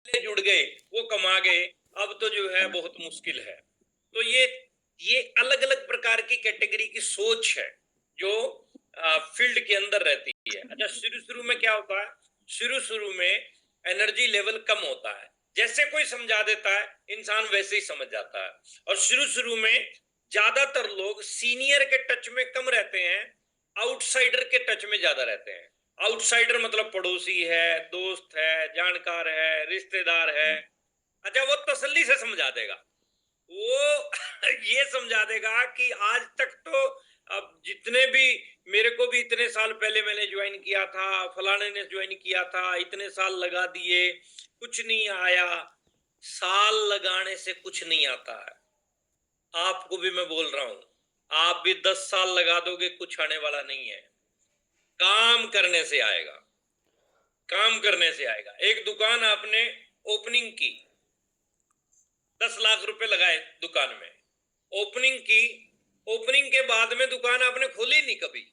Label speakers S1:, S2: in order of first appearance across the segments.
S1: जुड़ गए, वो कमा गए, अब तो जो है बहुत मुश्किल है। तो ये अलग अलग प्रकार की कैटेगरी की सोच है जो फील्ड के अंदर रहती है। अच्छा, शुरू शुरू में क्या होता है, शुरू शुरू में एनर्जी लेवल कम होता है, जैसे कोई समझा देता है इंसान वैसे ही समझ जाता है। और शुरू शुरू में ज्यादातर लोग सीनियर के टच में कम रहते हैं, आउटसाइडर के टच में ज्यादा रहते हैं। आउटसाइडर मतलब पड़ोसी है, दोस्त है, जानकार है, रिश्तेदार है। अच्छा, वो तसल्ली से समझा देगा, वो ये समझा देगा कि आज तक तो, अब जितने भी, मेरे को भी इतने साल पहले मैंने ज्वाइन किया था, फलाने ने ज्वाइन किया था, इतने साल लगा दिए, कुछ नहीं आया। साल लगाने से कुछ नहीं आता है। आपको भी मैं बोल रहा हूं, आप भी 10 साल लगा दोगे, कुछ आने वाला नहीं है। काम करने से आएगा, काम करने से आएगा। एक दुकान आपने ओपनिंग की, 10 लाख रुपए लगाए दुकान में, ओपनिंग की, ओपनिंग के बाद में दुकान आपने खोली नहीं कभी,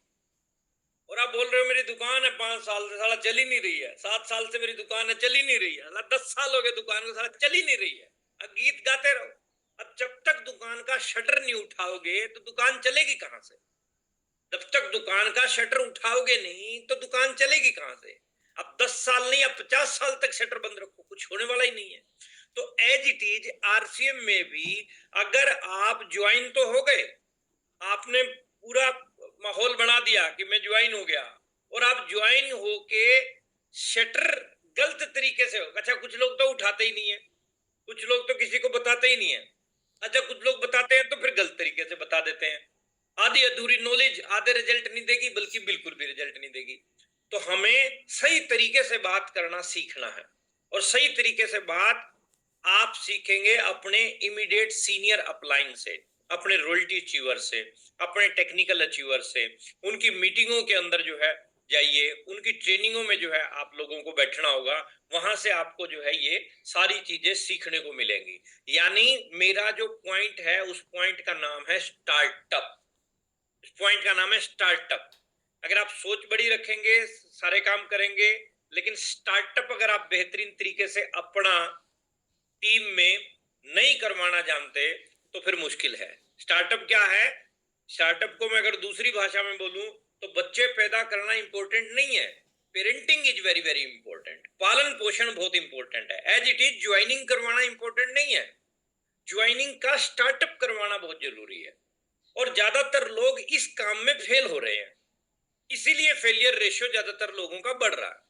S1: और आप बोल रहे हो मेरी दुकान है 5 साल से, साला चल ही नहीं रही है, 7 साल से मेरी दुकान है, चल ही नहीं रही है, साला 10 साल हो गए दुकान को, साला चल ही नहीं रही है। अब गीत गाते रहो। अब जब तक दुकान का शटर नहीं उठाओगे तो दुकान चलेगी कहां से? जब तक दुकान का शटर उठाओगे नहीं तो दुकान चलेगी कहां से? अब 10 साल नहीं, अब 50 साल तक शटर बंद रखो, कुछ होने वाला ही नहीं है। तो एज इट इज आरसीएम में भी, अगर आप ज्वाइन तो हो गए, आपने पूरा माहौल बना दिया कि मैं ज्वाइन हो गया, और आप ज्वाइन होके शटर गलत तरीके से हो। अच्छा, कुछ लोग तो उठाते ही नहीं है, कुछ लोग तो किसी को बताते ही नहीं है। अच्छा, कुछ लोग बताते हैं तो फिर गलत तरीके से बता देते हैं। आधी अधूरी नॉलेज आधे रिजल्ट नहीं देगी, बल्कि बिल्कुल भी रिजल्ट नहीं देगी। तो हमें सही तरीके से बात करना सीखना है, और सही तरीके से बात आप सीखेंगे अपने इमीडिएट सीनियर अपलाइन से, अपने रॉयल्टी अचीवर से, अपने टेक्निकल अचीवर से। उनकी मीटिंगों के अंदर जो है जाइए, उनकी ट्रेनिंगों में जो है आप लोगों को बैठना होगा, वहां से आपको जो है ये सारी चीजें सीखने को मिलेंगी। यानी मेरा जो पॉइंट है, उस पॉइंट का नाम है स्टार्टअप। इस पॉइंट का नाम है स्टार्टअप। अगर आप सोच बड़ी रखेंगे, सारे काम करेंगे, लेकिन स्टार्टअप अगर आप बेहतरीन तरीके से अपना टीम में नहीं करवाना जानते तो फिर मुश्किल है। स्टार्टअप क्या है? स्टार्टअप को मैं अगर दूसरी भाषा में बोलूं तो बच्चे पैदा करना इंपॉर्टेंट नहीं है, parenting is very very important. पालन पोषण बहुत इंपॉर्टेंट है। एज इट इज ज्वाइनिंग करवाना इंपॉर्टेंट नहीं है, ज्वाइनिंग का स्टार्टअप करवाना बहुत जरूरी है। और ज्यादातर लोग इस काम में फेल हो रहे हैं, इसीलिए फेलियर रेशियो ज्यादातर लोगों का बढ़ रहा है।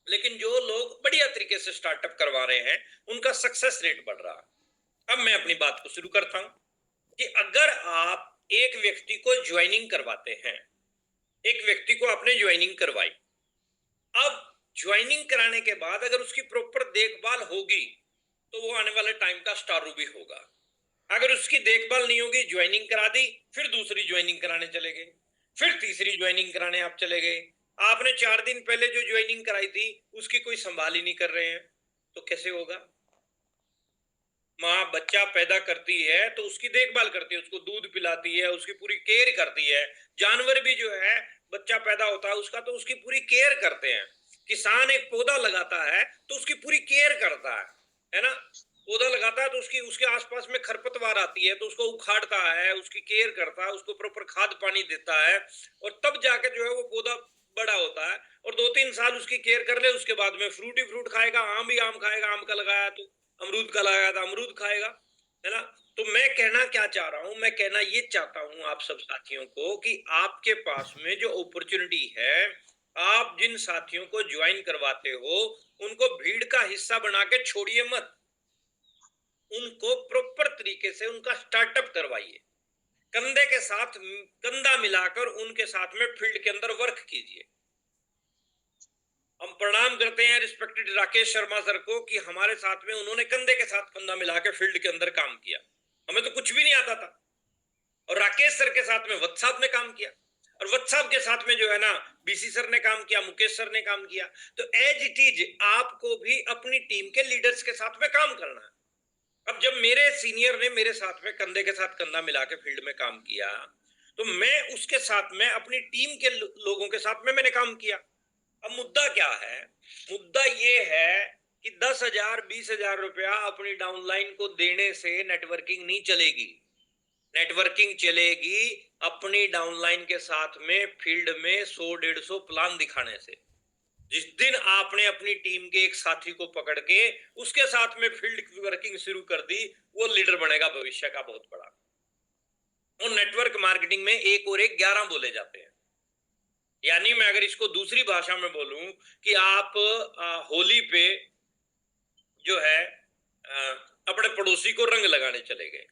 S1: लेकिन जो लोग बढ़िया तरीके से स्टार्टअप करवा रहे हैं, उनका सक्सेस रेट बढ़ रहा है। अब मैं अपनी बात को शुरू करता हूं कि अगर आप एक व्यक्ति को ज्वाइनिंग करवाते हैं, एक व्यक्ति को आपने ज्वाइनिंग करवाई, अब ज्वाइनिंग कराने के बाद अगर उसकी प्रॉपर देखभाल होगी तो वो आने वाले टाइम का स्टार रूबी होगा। अगर उसकी देखभाल नहीं होगी, ज्वाइनिंग करा दी, फिर दूसरी ज्वाइनिंग कराने चले गए, फिर तीसरी ज्वाइनिंग कराने आप चले गए, आपने 4 दिन पहले जो ज्वाइनिंग कराई थी उसकी कोई संभाल ही नहीं कर रहे हैं, तो कैसे होगा? माँ बच्चा पैदा करती है तो उसकी देखभाल करती है, उसको दूध पिलाती है, उसकी पूरी केयर करती है। जानवर भी जो है, बच्चा पैदा होता है उसका तो उसकी पूरी केयर करते हैं। किसान एक पौधा लगाता है तो उसकी पूरी केयर करता है ना? पौधा लगाता है तो उसकी उसके आसपास में खरपतवार आती है तो उसको उखाड़ता है, उसकी केयर करता है, उसको प्रॉपर खाद पानी देता है, और तब जाके जो है वो पौधा बड़ा होता है। और 2-3 साल उसकी केयर कर ले, उसके बाद में फ्रूट ही फ्रूट खाएगा, आम ही आम खाएगा, आम का लगाया तो अमरूद का लगाया था अमरूद खाएगा, है ना? तो मैं कहना क्या चाह रहा हूं, मैं कहना ये चाहता हूं आप सब साथियों को कि आपके पास में जो अपॉर्चुनिटी है, आप जिन साथियों को ज्वाइन करवाते हो उनको भीड़ का हिस्सा बना के छोड़िए मत, उनको प्रॉपर तरीके से उनका स्टार्टअप करवाइए, कंधे के साथ कंधा मिलाकर उनके साथ में फील्ड के अंदर वर्क कीजिए। हम प्रणाम करते हैं रिस्पेक्टेड राकेश शर्मा सर को कि हमारे साथ में उन्होंने कंधे के साथ कंधा मिला के फील्ड के अंदर काम किया। हमें तो कुछ भी नहीं आता था, और राकेश सर के साथ में वत्स साहब ने काम किया, और वत्स साहब के साथ में जो है ना बीसी सर ने काम किया, मुकेश सर ने काम किया। तो एज इट इज आपको भी अपनी टीम के लीडर्स के साथ में काम करना है। अब जब मेरे सीनियर ने मेरे साथ में कंधे के साथ कंधा मिला के फील्ड में काम किया, तो मैं उसके साथ में अपनी टीम के लोगों के साथ में मैंने काम किया। अब मुद्दा क्या है? मुद्दा ये है कि 10,000 20,000 रुपया अपनी डाउनलाइन को देने से नेटवर्किंग नहीं चलेगी। नेटवर्किंग चलेगी अपनी डाउनलाइन के साथ में फील्ड में 100-150 प्लान दिखाने से। जिस दिन आपने अपनी टीम के एक साथी को पकड़ के उसके साथ में फील्ड वर्किंग शुरू कर दी, वो लीडर बनेगा भविष्य का बहुत बड़ा। और नेटवर्क मार्केटिंग में एक और एक 11 बोले जाते हैं। यानी मैं अगर इसको दूसरी भाषा में बोलूं कि आप होली पे जो है अपने पड़ोसी को रंग लगाने चले गए,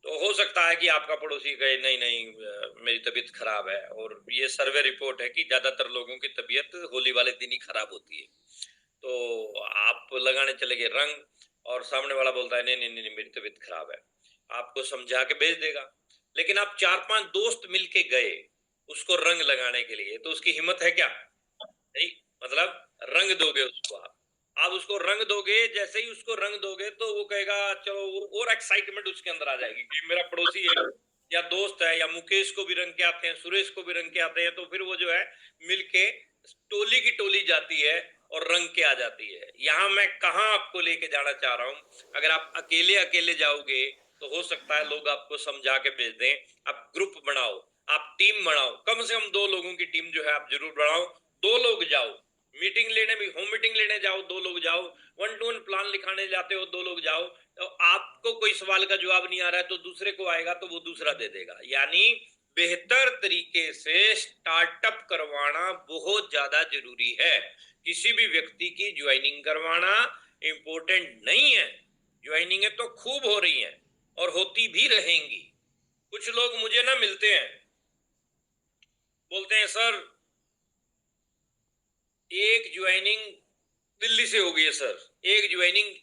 S1: तो हो सकता है कि आपका पड़ोसी कहे नहीं नहीं मेरी तबीयत खराब है, और ये सर्वे रिपोर्ट है कि ज्यादातर लोगों की तबीयत होली वाले दिन ही खराब होती है। तो आप लगाने चले गए रंग, और सामने वाला बोलता है नहीं नहीं नहीं मेरी तबीयत खराब है, आपको समझा के भेज देगा। लेकिन आप 4-5 दोस्त मिलके गए उसको रंग लगाने के लिए, तो उसकी हिम्मत है क्या? नहीं, मतलब रंग दोगे उसको आप उसको रंग दोगे, जैसे ही उसको रंग दोगे तो वो कहेगा चलो, और एक्साइटमेंट उसके अंदर आ जाएगी कि मेरा पड़ोसी है या दोस्त है, या मुकेश को भी रंग के आते हैं, सुरेश को भी रंग के आते हैं, तो फिर वो जो है मिलके टोली की टोली जाती है और रंग के आ जाती है। यहाँ मैं कहाँ आपको लेके जाना चाह रहा हूँ, अगर आप अकेले अकेले जाओगे तो हो सकता है लोग आपको समझा के भेज दें। आप ग्रुप बनाओ, आप टीम बनाओ, कम से कम 2 लोगों की टीम जो है आप जरूर बनाओ। 2 लोग जाओ, मीटिंग लेने भी, होम मीटिंग लेने जाओ 2 लोग जाओ, 1-to-1 प्लान लिखाने जाते हो 2 लोग जाओ। तो आपको कोई सवाल का जवाब नहीं आ रहा है तो दूसरे को आएगा तो वो दूसरा दे देगा। यानी बेहतर तरीके से स्टार्टअप करवाना बहुत ज्यादा जरूरी है। किसी भी व्यक्ति की ज्वाइनिंग करवाना इंपॉर्टेंट नहीं है। ज्वाइनिंग तो खूब हो रही है और होती भी रहेंगी। कुछ लोग मुझे ना मिलते हैं, बोलते हैं सर एक ज्वाइनिंग दिल्ली से हो गई है सर, एक ज्वाइनिंग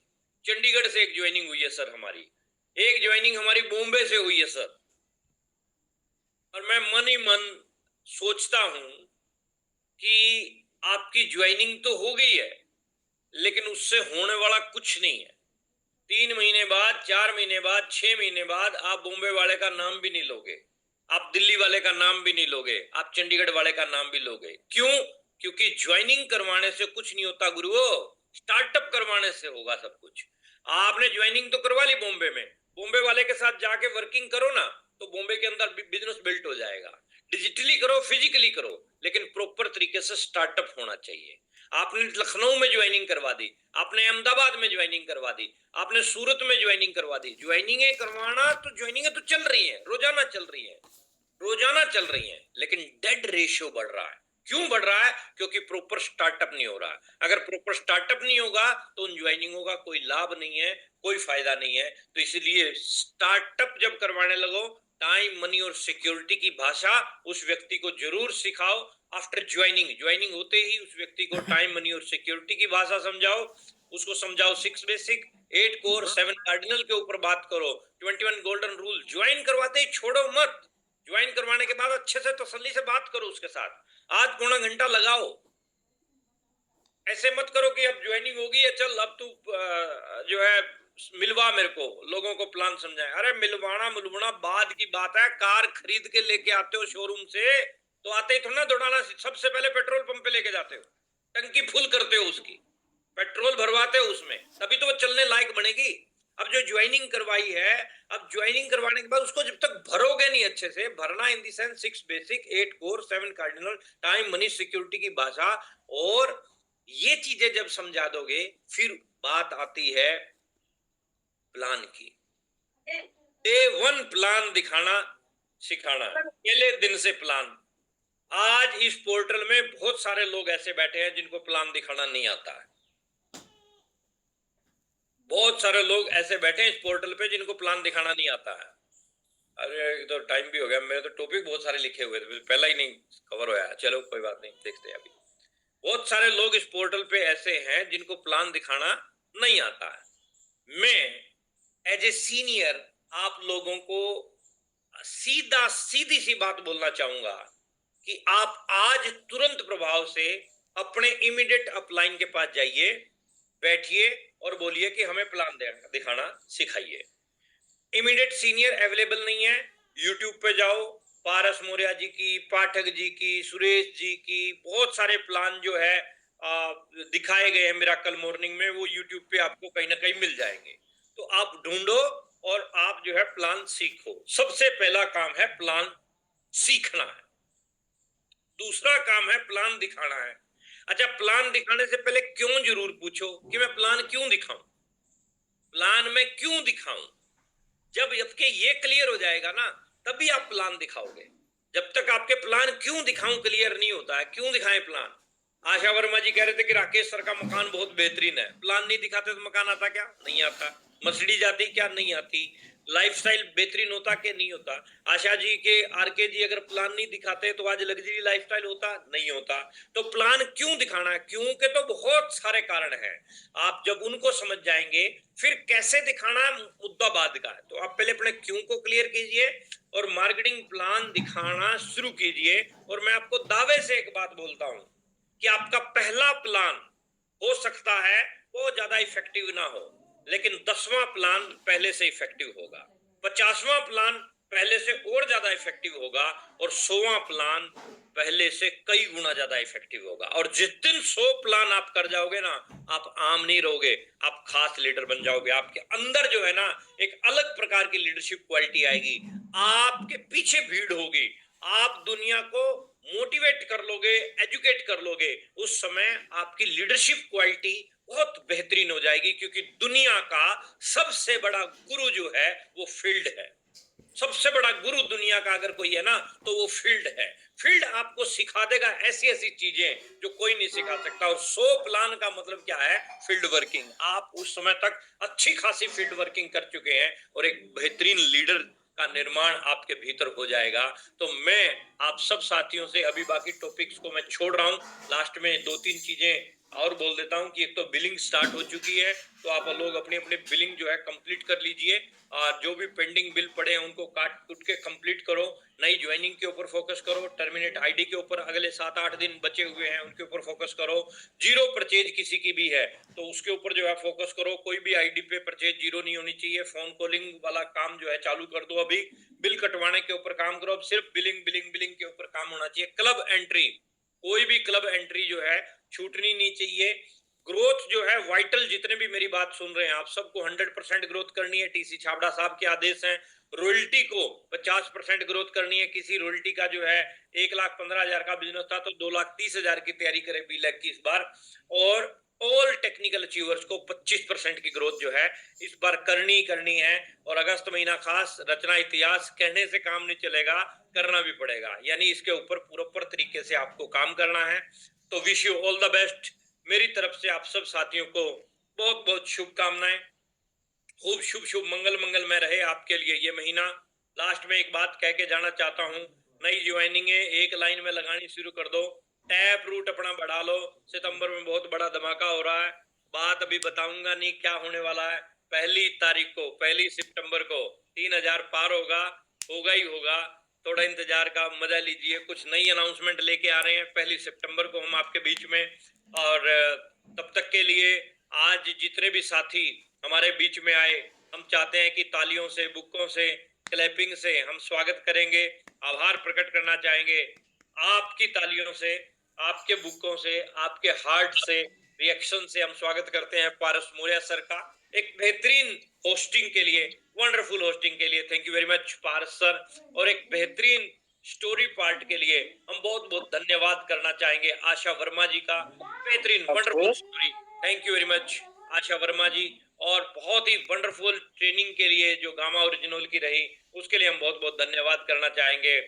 S1: चंडीगढ़ से, एक ज्वाइनिंग हुई है सर हमारी, एक ज्वाइनिंग हमारी बॉम्बे से हुई है सर। और मैं मन ही मन सोचता हूं कि आपकी ज्वाइनिंग तो हो गई है लेकिन उससे होने वाला कुछ नहीं है। 3 महीने बाद, 4 महीने बाद, 6 महीने बाद आप बॉम्बे वाले का नाम भी नहीं लोगे, आप दिल्ली वाले का नाम भी नहीं लोगे, आप चंडीगढ़ वाले का नाम भी लोगे। क्यों? क्योंकि ज्वाइनिंग करवाने से कुछ नहीं होता गुरुओ, स्टार्टअप करवाने से होगा सब कुछ। आपने ज्वाइनिंग तो करवा ली बॉम्बे में, बॉम्बे वाले के साथ जाके वर्किंग करो ना, तो बॉम्बे के अंदर बिजनेस बिल्ट हो जाएगा। डिजिटली करो, फिजिकली करो, लेकिन प्रॉपर तरीके से स्टार्टअप होना चाहिए। आपने लखनऊ में ज्वाइनिंग करवा दी, आपने अहमदाबाद में ज्वाइनिंग करवा दी, आपने सूरत में ज्वाइनिंग करवा दी। ज्वाइनिंग करवाना तो ज्वाइनिंग तो चल रही है, रोजाना चल रही है, रोजाना चल रही है, लेकिन डेड रेशियो बढ़ रहा है। क्यों बढ़ रहा है? क्योंकि प्रॉपर स्टार्टअप नहीं हो रहा। अगर प्रॉपर स्टार्टअप नहीं होगा तो उन ज्वाइनिंगों का कोई लाभ नहीं है, कोई फायदा नहीं है। तो इसलिए स्टार्टअप जब करवाने लगो, टाइम, मनी और सिक्योरिटी की भाषा उस व्यक्ति को जरूर सिखाओ। आफ्टर ज्वाइनिंग होते ही उस व्यक्ति को टाइम, मनी और सिक्योरिटी की भाषा समझाओ। उसको समझाओ 6 बेसिक, 8 कोर, 7 कार्डिनल के ऊपर बात करो। 21 गोल्डन रूल ज्वाइन करवाते ही छोड़ो मत। ज्वाइन करवाने के बाद अच्छे से तसल्ली से बात करो उसके साथ, आध पौना घंटा लगाओ। ऐसे मत करो कि अब ज्वाइनिंग होगी है, चल अब तू जो है मिलवा मेरे को, लोगों को प्लान समझाए। अरे मिलवाना बाद की बात है। कार खरीद के लेके आते हो शोरूम से, तो आते ही थोड़ा दौड़ाना, सबसे पहले पेट्रोल पंप पे लेके जाते हो, टंकी फुल करते हो उसकी, पेट्रोल भरवाते हो उसमें, तभी तो वो चलने लायक बनेगी। अब जो ज्वाइनिंग करवाई है, अब ज्वाइनिंग करवाने के बाद उसको जब तक भरोगे नहीं अच्छे से, भरना in the sense 6 basic, 8 core, 7 cardinal, time, money, security की भाषा, और ये चीजें जब समझा दोगे, फिर बात आती है प्लान की। डे 1 प्लान दिखाना सिखाना, पहले दिन से प्लान। आज इस पोर्टल में बहुत सारे लोग ऐसे बैठे हैं जिनको प्लान दिखाना नहीं आता है। बहुत सारे लोग ऐसे बैठे हैं इस पोर्टल पे जिनको प्लान दिखाना नहीं आता है। अरे तो टाइम भी हो गया, मेरे तो टॉपिक बहुत सारे लिखे हुए थे, पहला ही नहीं कवर होया। चलो कोई बात नहीं, देखते हैं अभी। बहुत सारे लोग इस पोर्टल पे ऐसे हैं जिनको प्लान दिखाना नहीं आता है। मैं एज ए सीनियर आप लोगों को सीधी सी बात बोलना चाहूंगा कि आप आज तुरंत प्रभाव से अपने इमीडिएट अपलाइन के पास जाइए, बैठिए और बोलिए कि हमें प्लान दिखाना सिखाइए। इमीडिएट सीनियर अवेलेबल नहीं है, यूट्यूब पे जाओ, पारस मौर्य जी की, पाठक जी की, सुरेश जी की, बहुत सारे प्लान जो है दिखाए गए हैं मिराकल मॉर्निंग में, वो यूट्यूब पे आपको कहीं ना कहीं मिल जाएंगे। तो आप ढूंढो और आप जो है प्लान सीखो। सबसे पहला काम है प्लान सीखना है। दूसरा काम है प्लान दिखाना है। अच्छा, प्लान दिखाने से पहले क्यों जरूर पूछो कि मैं प्लान क्यों दिखाऊं, प्लान में क्यों दिखाऊं। जब आपके ये क्लियर हो जाएगा ना, तभी आप प्लान दिखाओगे। जब तक आपके प्लान क्यों दिखाऊं क्लियर नहीं होता है, क्यों दिखाएं प्लान। आशा वर्मा जी कह रहे थे कि राकेश सर का मकान बहुत बेहतरीन है, प्लान नहीं दिखाते तो मकान आता क्या? नहीं आता। मर्सिडीज आती क्या? नहीं आती। लाइफस्टाइल बेहतरीन होता कि नहीं होता? आशा जी के, आरके जी अगर प्लान नहीं दिखाते तो आज लग्जरी लाइफस्टाइल होता? नहीं होता। तो प्लान क्यों दिखाना है? क्यों के तो बहुत सारे कारण हैं। आप जब उनको समझ जाएंगे, फिर कैसे दिखाना मुद्दा बाद का है। तो आप पहले अपने क्यों को क्लियर कीजिए और मार्केटिंग प्लान दिखाना शुरू कीजिए। और मैं आपको दावे से एक बात बोलता हूं कि आपका पहला प्लान हो सकता है वो ज्यादा इफेक्टिव ना हो, लेकिन 10वां प्लान पहले से इफेक्टिव होगा, 50वां प्लान पहले से और ज्यादा इफेक्टिव होगा, और 100वां प्लान पहले से कई गुना ज्यादा इफेक्टिव होगा। और जिस दिन 100 प्लान आप कर जाओगे ना, आप आम नहीं रहोगे, आप खास लीडर बन जाओगे। आपके अंदर जो है ना, एक अलग प्रकार की लीडरशिप क्वालिटी आएगी। आपके पीछे भीड़ होगी, आप दुनिया को मोटिवेट कर लोगे, एजुकेट कर लोगे। उस समय आपकी लीडरशिप क्वालिटी बहुत बेहतरीन हो जाएगी, क्योंकि दुनिया का सबसे बड़ा गुरु जो है वो फील्ड है। सबसे बड़ा गुरु दुनिया का अगर कोई है ना, तो वो फील्ड है। फील्ड आपको सिखा देगा ऐसी ऐसी चीजें जो कोई नहीं सिखा सकता। और 100 प्लान का मतलब क्या है? Field working. आप उस समय तक अच्छी खासी फील्ड वर्किंग कर चुके हैं और एक बेहतरीन लीडर का निर्माण आपके भीतर हो जाएगा। तो मैं आप सब साथियों से अभी बाकी टॉपिक्स को मैं छोड़ रहा हूं, लास्ट में 2-3 चीजें और बोल देता हूं कि एक तो बिलिंग स्टार्ट हो चुकी है, तो आप लोग अपनी अपनी बिलिंग जो है कंप्लीट कर लीजिए। और जो भी पेंडिंग बिल पड़े हैं उनको काट कुट के कंप्लीट करो। नई ज्वाइनिंग के ऊपर फोकस करो। टर्मिनेट आईडी के ऊपर अगले 7-8 दिन बचे हुए हैं, उनके ऊपर फोकस करो। जीरो परचेज किसी की भी है तो उसके ऊपर जो है फोकस करो। कोई भी आईडी पे परचेज जीरो नहीं होनी चाहिए। फोन कॉलिंग वाला काम जो है चालू कर दो। अभी बिल कटवाने के ऊपर काम करो। अब सिर्फ बिलिंग बिलिंग बिलिंग के ऊपर काम होना चाहिए। क्लब एंट्री, कोई भी क्लब एंट्री जो है छूटनी नहीं चाहिए। ग्रोथ जो है वाइटल, जितने भी मेरी बात सुन रहे हैं आप सबको 100% ग्रोथ करनी है। टीसी छाबड़ा साहब के आदेश हैं। रॉयल्टी को 50% ग्रोथ करनी है। किसी रॉयल्टी का जो है 1,15,000 का बिजनेस था तो 2,30,000 की तैयारी करे B.Lec की इस बार। और ऑल टेक्निकल अचीवर्स को 25% की ग्रोथ जो है इस बार करनी है। और अगस्त महीना खास रचना इतिहास, कहने से काम नहीं चलेगा, करना भी पड़ेगा। यानी इसके ऊपर पूरा तरीके से आपको काम करना है। तो wish you all the best. मेरी तरफ से आप सब साथियों को बहुत बहुत शुभकामनाएं। खूब शुभ शुभ मंगलमय रहे आपके लिए ये महीना। लास्ट में एक बात कह के जाना चाहता हूं, नई ज्वाइनिंग है, एक लाइन में लगानी शुरू कर दो। टैप रूट अपना बढ़ा लो। सितंबर में बहुत बड़ा धमाका हो रहा है। बात अभी बताऊंगा नहीं क्या होने वाला है। 1 तारीख को, 1 सितंबर को 3,000 पार होगा ही होगा। थोड़ा इंतजार का मजा लीजिए। कुछ नई अनाउंसमेंट लेके आ रहे हैं 1 सितंबर को हम आपके बीच में। और तब तक के लिए आज जितने भी साथी हमारे बीच में आए, हम चाहते हैं कि तालियों से, बुक्कों से, क्लैपिंग से हम स्वागत करेंगे। आभार प्रकट करना चाहेंगे आपकी तालियों से, आपके बुक्कों से, आपके हार्ट से, रिएक्शन से हम स्वागत करते हैं पारस मौर्य सर का एक बेहतरीन होस्टिंग के लिए, वंडरफुल होस्टिंग के लिए। Thank you very much Paras sir. और एक बेहतरीन स्टोरी पार्ट के लिए हम बहुत बहुत धन्यवाद करना चाहेंगे आशा वर्मा जी का। बेहतरीन wonderful story, thank you very much Asha Verma ji. और बहुत ही वंडरफुल ट्रेनिंग के लिए जो गामा ओरिजिनल की रही, उसके लिए हम बहुत बहुत धन्यवाद करना चाहेंगे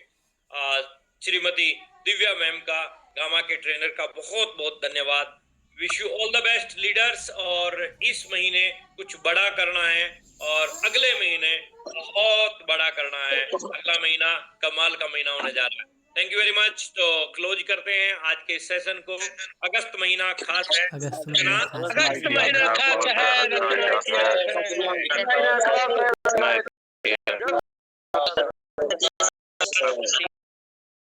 S1: श्रीमती दिव्या मैम का, गामा के ट्रेनर का बहुत बहुत धन्यवाद। Wish you all the best leaders. और इस महीने कुछ बड़ा करना है और अगले महीने बहुत बड़ा करना है। अगला महीना कमाल का महीना होने जा रहा है। Thank you very much. तो क्लोज करते हैं आज के सेशन को। अगस्त महीना खास है।
S2: अगस्त महीना खास है।